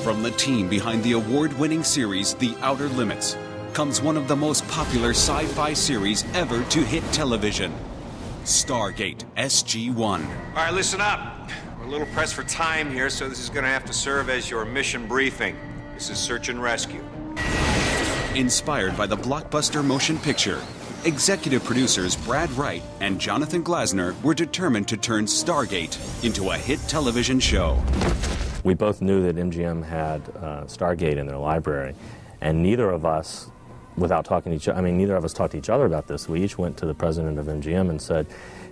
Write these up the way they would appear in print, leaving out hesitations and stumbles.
From the team behind the award-winning series The Outer Limits comes one of the most popular sci-fi series ever to hit television, Stargate SG-1. All right, listen up. We're a little pressed for time here, so this is going to have to serve as your mission briefing. This is search and rescue. Inspired by the blockbuster motion picture, executive producers Brad Wright and Jonathan Glassner were determined to turn Stargate into a hit television show. We both knew that MGM had Stargate in their library, and neither of us, without talking to each other, I mean, neither of us talked to each other about this. We each went to the president of MGM and said,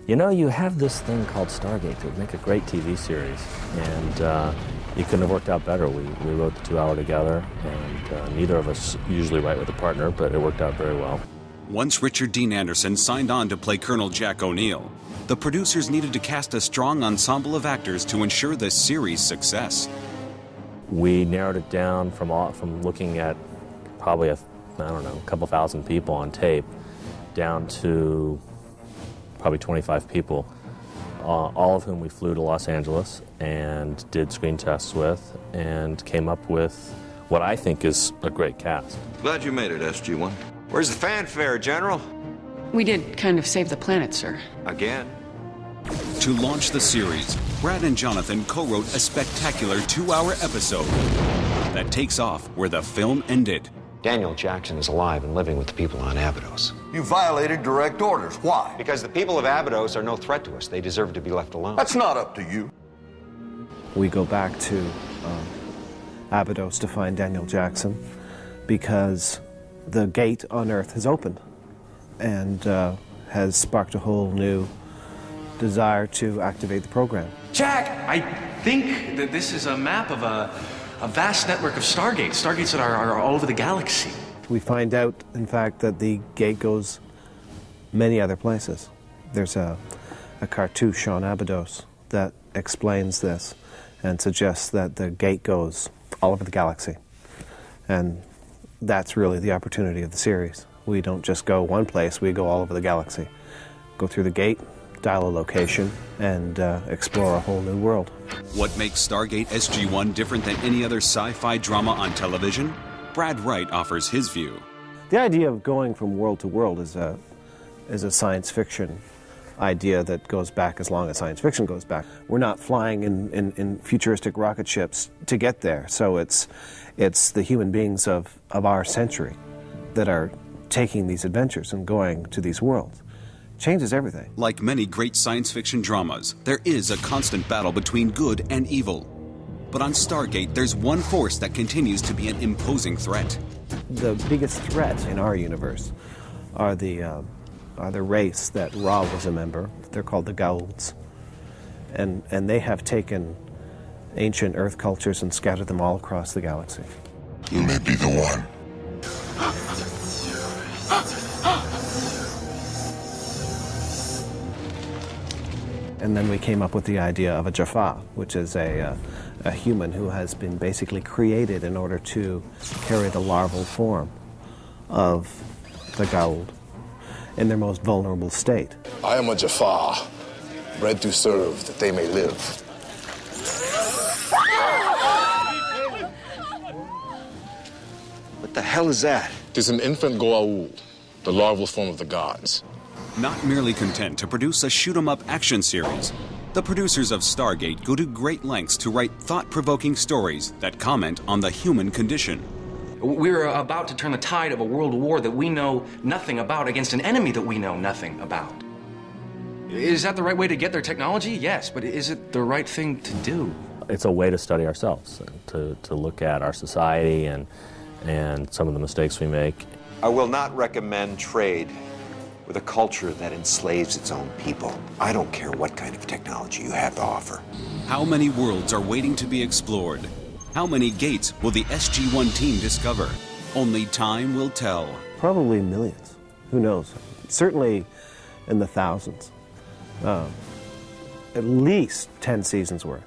you know, you have this thing called Stargate that would make a great TV series, and it couldn't have worked out better. We wrote the 2 hour together, and neither of us usually write with a partner, but it worked out very well. Once Richard Dean Anderson signed on to play Colonel Jack O'Neill, the producers needed to cast a strong ensemble of actors to ensure the series' success. We narrowed it down from looking at probably a couple thousand people on tape, down to probably 25 people, all of whom we flew to Los Angeles and did screen tests with, and came up with what I think is a great cast. Glad you made it, SG-1. Where's the fanfare, General? We did kind of save the planet, sir. Again? To launch the series, Brad and Jonathan co-wrote a spectacular 2-hour episode that takes off where the film ended. Daniel Jackson is alive and living with the people on Abydos. You violated direct orders. Why? Because the people of Abydos are no threat to us. They deserve to be left alone. That's not up to you. We go back to Abydos to find Daniel Jackson because the gate on Earth has opened and has sparked a whole new desire to activate the program. Jack, I think that this is a map of a vast network of Stargates that are all over the galaxy. We find out, in fact, that the gate goes many other places. There's a cartouche on Abydos that explains this and suggests that the gate goes all over the galaxy. And that's really the opportunity of the series. We don't just go one place, we go all over the galaxy. Go through the gate, dial a location, and explore a whole new world. What makes Stargate SG-1 different than any other sci-fi drama on television? Brad Wright offers his view. The idea of going from world to world is a science fiction idea that goes back as long as science fiction goes back. We're not flying in futuristic rocket ships to get there, so it's the human beings of our century that are taking these adventures and going to these worlds. Changes everything. Like many great science fiction dramas, there is a constant battle between good and evil. But on Stargate, there's one force that continues to be an imposing threat. The biggest threat in our universe are the race that Ra was a member. They're called the Goa'ulds. And they have taken ancient Earth cultures and scattered them all across the galaxy. You may be the one. And then we came up with the idea of a Jaffa, which is a human who has been basically created in order to carry the larval form of the Goa'uld in their most vulnerable state. I am a Jaffa, bred to serve that they may live. What the hell is that? It is an infant Goa'uld, the larval form of the gods. Not merely content to produce a shoot-'em-up action series, the producers of Stargate go to great lengths to write thought-provoking stories that comment on the human condition. We're about to turn the tide of a world war that we know nothing about against an enemy that we know nothing about. Is that the right way to get their technology? Yes, but is it the right thing to do? It's a way to study ourselves, to look at our society and some of the mistakes we make. I will not recommend trade with a culture that enslaves its own people. I don't care what kind of technology you have to offer. How many worlds are waiting to be explored? How many gates will the SG-1 team discover? Only time will tell. Probably millions. Who knows? Certainly in the thousands. At least 10 seasons worth.